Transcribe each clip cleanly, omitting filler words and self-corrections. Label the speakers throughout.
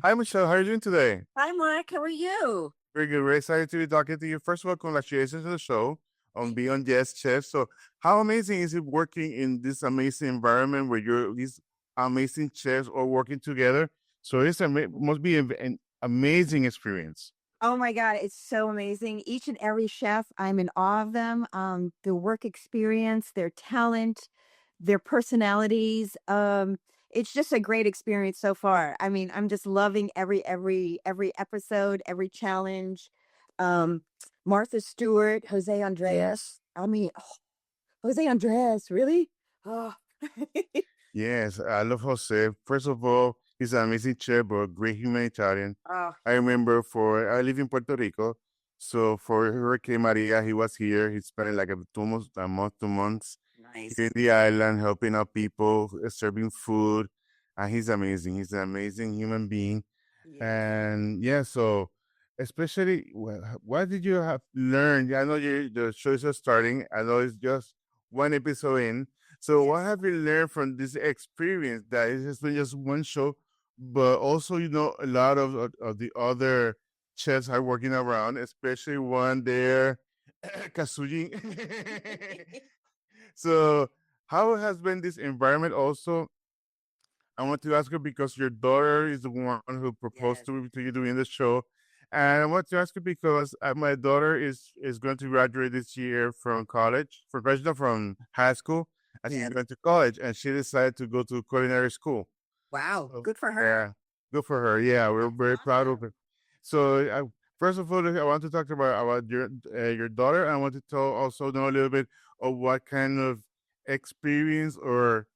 Speaker 1: Hi, Michelle. How are you doing today?
Speaker 2: Hi, Mark. How are you?
Speaker 1: Very good. Very excited to be talking to you. First of all, congratulations on the show on being on Yes Chef. So, how amazing is it working in this amazing environment where these amazing chefs all working together? So, must be an amazing experience.
Speaker 2: Oh my God, it's so amazing. Each and every chef, I'm in awe of them. Their work experience, their talent, their personalities. It's just a great experience so far. I mean, I'm just loving every episode, every challenge. Um, Martha Stewart, Jose Andres. I mean, Jose Andres, really? Oh.
Speaker 1: Yes, I love Jose. First of all, he's an amazing chef, but a great humanitarian.
Speaker 2: Oh,
Speaker 1: I remember I live in Puerto Rico. So for Hurricane Maria, he was here. He spent like almost a month, 2 months here in
Speaker 2: nice.
Speaker 1: the island, helping out people, serving food. And he's amazing. He's an amazing human being.
Speaker 2: Yeah.
Speaker 1: And yeah, so especially, what did you have learned? I know the show is just starting. I know it's just one episode in. So what
Speaker 2: Yes.
Speaker 1: have you learned from this experience that it has been just one show, but also, a lot of the other chefs are working around, especially one there, Katsuji. So how has been this environment also? I want to ask you because your daughter is the one who proposed
Speaker 2: Yes.
Speaker 1: to you doing the show. And I want to ask you because my daughter is going to graduate this year from college, from graduate from high school, and she's
Speaker 2: Yes.
Speaker 1: going to college, and she decided to go to culinary school.
Speaker 2: Wow.
Speaker 1: So
Speaker 2: Good for her.
Speaker 1: yeah, good for her. Yeah, we're
Speaker 2: That's
Speaker 1: very proud of
Speaker 2: awesome.
Speaker 1: her. So first of all, I want to talk about your daughter. I want to also know a little bit of what kind of experience or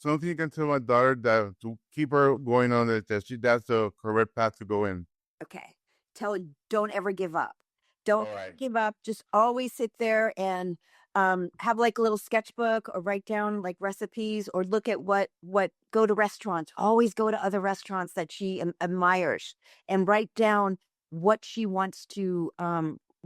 Speaker 1: something you can tell my daughter that to keep her going on it, that's the correct path to go in.
Speaker 2: Okay. Tell her, don't ever give up. Don't
Speaker 1: All
Speaker 2: ever
Speaker 1: right.
Speaker 2: give up. Just always sit there and have like a little sketchbook or write down like recipes or look at what go to restaurants. Always go to other restaurants that she admires and write down what she wants to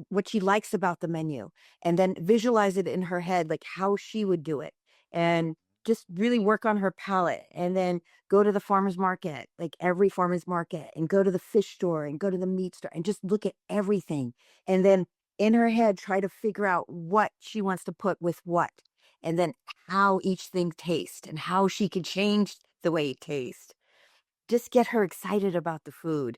Speaker 2: what she likes about the menu and then visualize it in her head like how she would do it and just really work on her palate and then go to the farmer's market, like every farmer's market, and go to the fish store and go to the meat store and just look at everything. And then in her head, try to figure out what she wants to put with what, and then how each thing tastes and how she can change the way it tastes. Just get her excited about the food.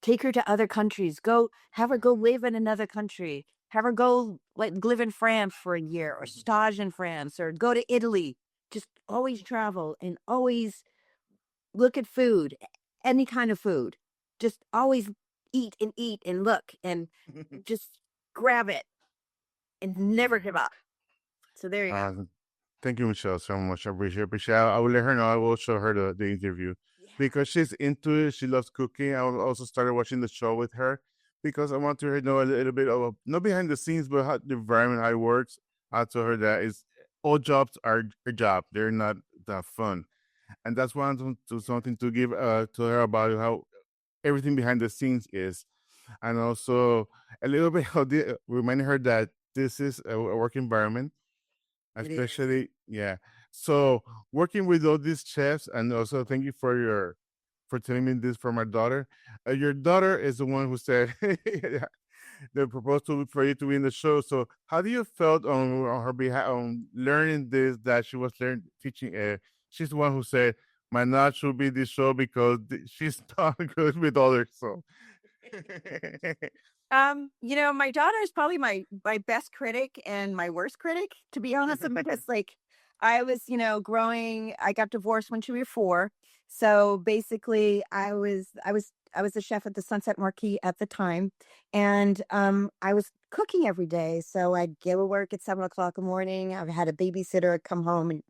Speaker 2: Take her to other countries. Go have her go live in another country. Have her go like live in France for a year or stage in France or go to Italy. Just always travel and always look at food, any kind of food. Just always eat and look and just grab it and never give up. So there you go.
Speaker 1: uh, Thank you, Michelle, so much. I appreciate. I will let her know. I will show her the interview
Speaker 2: Yeah.
Speaker 1: because she's into it. She loves cooking. I will also started watching the show with her because I want to her know a little bit of not behind the scenes, but how the environment how it works. I told her that is all jobs are a job. They're not that fun, and that's why I want to something to give to her about how everything behind the scenes is, and also a little bit of reminding her that this is a work environment,
Speaker 2: It is.
Speaker 1: especially yeah. So working with all these chefs, and also thank you for telling me this for my daughter. Your daughter is the one who said the proposal for you to be in the show. So how do you felt on her behalf on learning this that she was learning teaching? She's the one who said my not should be this show because she's not good with others. So
Speaker 2: My daughter is probably my best critic and my worst critic, to be honest, because like I was, growing, I got divorced when she was 4. So basically I was a chef at the Sunset Marquis at the time. And I was cooking every day. So I'd go to work at 7 o'clock in the morning. I had a babysitter come home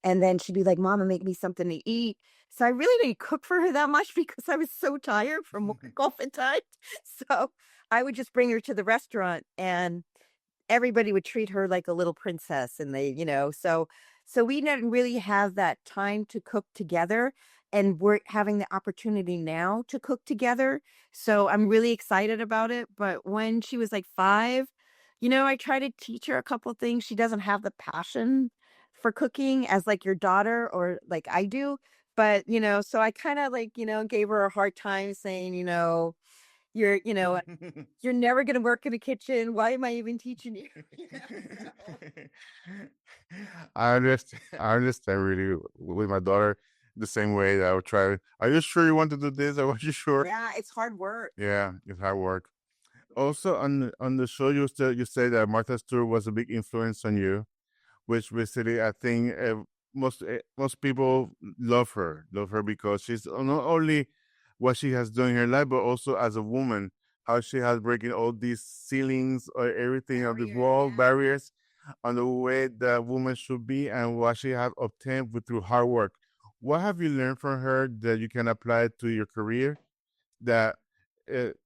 Speaker 2: and then she'd be like, Mama, make me something to eat. So I really didn't cook for her that much because I was so tired from work oftentimes. So I would just bring her to the restaurant and everybody would treat her like a little princess and so we didn't really have that time to cook together and we're having the opportunity now to cook together. So I'm really excited about it. But when she was like 5, I try to teach her a couple things. She doesn't have the passion for cooking as like your daughter or like I do, But, so I kind of like, gave her a hard time saying, you're, you're never going to work in a kitchen. Why am I even teaching you? So,
Speaker 1: I understand. I understand really with my daughter the same way that I would try. Are you sure you want to do this? Are you sure?
Speaker 2: yeah, it's hard work.
Speaker 1: Yeah, it's hard work. Also, on the show, you say that Martha Stewart was a big influence on you, which basically I think most people love her because she's not only what she has done in her life, but also as a woman, how she has breaking all these ceilings or everything of the
Speaker 2: Barriers,
Speaker 1: wall
Speaker 2: yeah.
Speaker 1: barriers on the way that woman should be and what she has obtained through hard work. What have you learned from her that you can apply to your career that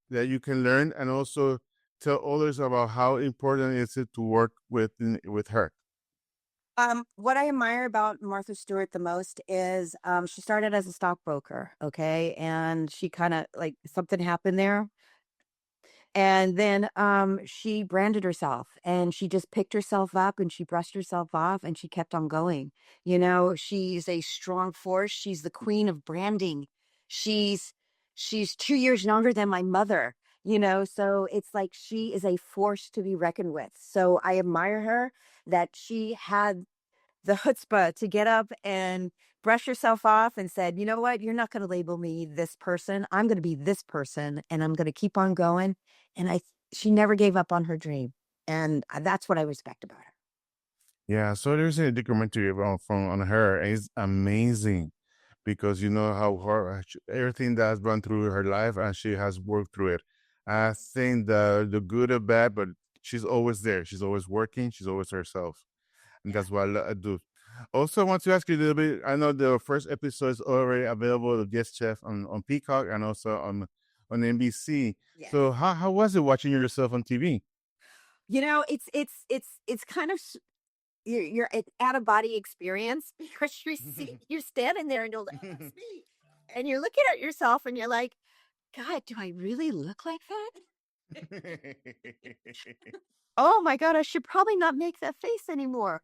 Speaker 1: that you can learn and also tell others about how important is it to work with her?
Speaker 2: What I admire about Martha Stewart the most is she started as a stockbroker, okay, and she kind of like something happened there. And then she branded herself and she just picked herself up and she brushed herself off and she kept on going. She's a strong force. She's the queen of branding. She's she's 2 years younger than my mother, so it's like she is a force to be reckoned with. So I admire her that she had the chutzpah to get up and brush yourself off and said, you know what? You're not going to label me this person. I'm going to be this person and I'm going to keep on going. And she never gave up on her dream. And that's what I respect about her.
Speaker 1: Yeah, so there's a documentary from on her. And it's amazing because you know how hard everything that has gone through her life and she has worked through it. I think the good or bad, but she's always there. She's always working. She's always herself, and
Speaker 2: Yeah.
Speaker 1: that's what I do. Also, I want to ask you a little bit. I know the first episode is already available, the guest chef on Peacock and also on NBC.
Speaker 2: Yes.
Speaker 1: So how was it watching yourself on TV?
Speaker 2: It's kind of you're an out of body experience because you're standing there and you're like, oh, that's me. And you're looking at yourself and you're like, God, do I really look like that? Oh my God, I should probably not make that face anymore.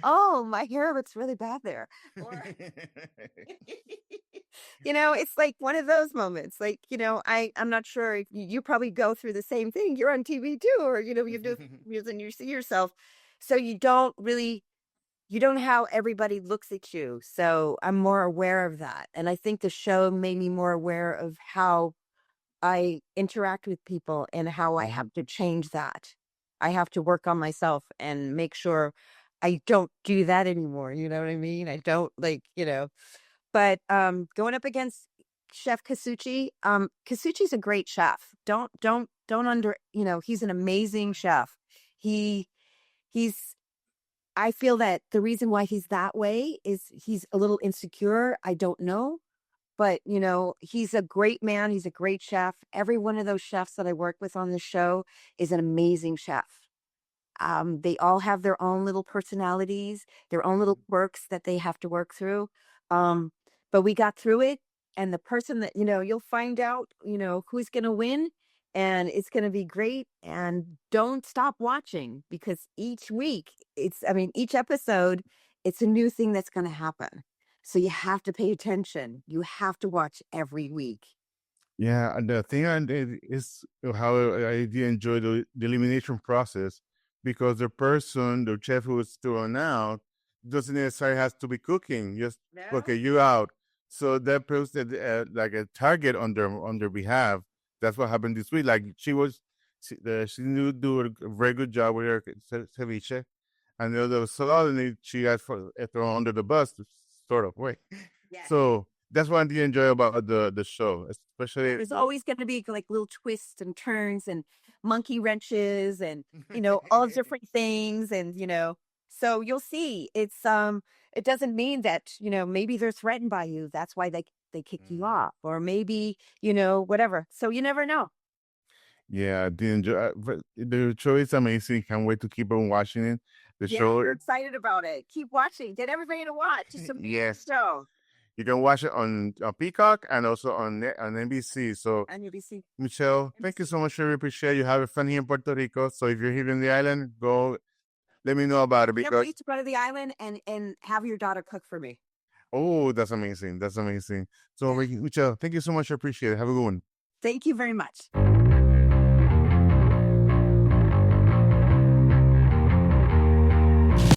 Speaker 2: Oh, my hair looks really bad there. Or, it's like one of those moments. Like, I'm not sure if you probably go through the same thing. You're on TV too, or, you do videos and you see yourself. So you don't know how everybody looks at you. So I'm more aware of that. And I think the show made me more aware of how I interact with people and how I have to change that. I have to work on myself and make sure I don't do that anymore. You know what I mean? I don't like, but going up against Chef Katsuji, Katsuji's a great chef. Don't under, he's an amazing chef. He he's I feel that the reason why he's that way is he's a little insecure. I don't know, but, he's a great man, he's a great chef. Every one of those chefs that I work with on the show is an amazing chef. They all have their own little personalities, their own little quirks that they have to work through. Um, but we got through it, and the person that you'll find out, who's gonna win, and it's gonna be great, and don't stop watching because each week each episode, it's a new thing that's gonna happen. So you have to pay attention. You have to watch every week.
Speaker 1: Yeah, and the thing I did is how I did enjoy the elimination process because the person, the chef who is thrown out, doesn't necessarily has to be cooking. Just okay,
Speaker 2: No?
Speaker 1: you out. So that posted like a target on their behalf. That's what happened this week. Like she knew do a very good job with her ceviche, and the other suddenly she got thrown under the bus, sort of way.
Speaker 2: Yes.
Speaker 1: So that's what I do enjoy about the show,
Speaker 2: Yeah,
Speaker 1: especially
Speaker 2: there's always going to be like little twists and turns and monkey wrenches and all different things and so you'll see it doesn't mean that maybe they're threatened by you, that's why they kick you
Speaker 1: Mhm.
Speaker 2: off, or maybe whatever, so you never know.
Speaker 1: Yeah, I did enjoy. But the show is amazing. Can't wait to keep on watching it. The
Speaker 2: Yeah,
Speaker 1: show,
Speaker 2: you're excited about it, keep watching, get everybody to watch, it's a
Speaker 1: yes,
Speaker 2: show.
Speaker 1: you can watch it on Peacock and also on NBC. So,
Speaker 2: And NBC.
Speaker 1: Michelle, thank you so much. Really appreciate you. Have fun here in Puerto Rico. So, if you're here in the island, go let me know about it
Speaker 2: Can't
Speaker 1: because
Speaker 2: wait to go to the island and have your daughter cook for me.
Speaker 1: Oh, that's amazing. That's amazing. So,
Speaker 2: Yeah.
Speaker 1: Michelle, thank you so much. I appreciate it. Have a good one.
Speaker 2: Thank you very much.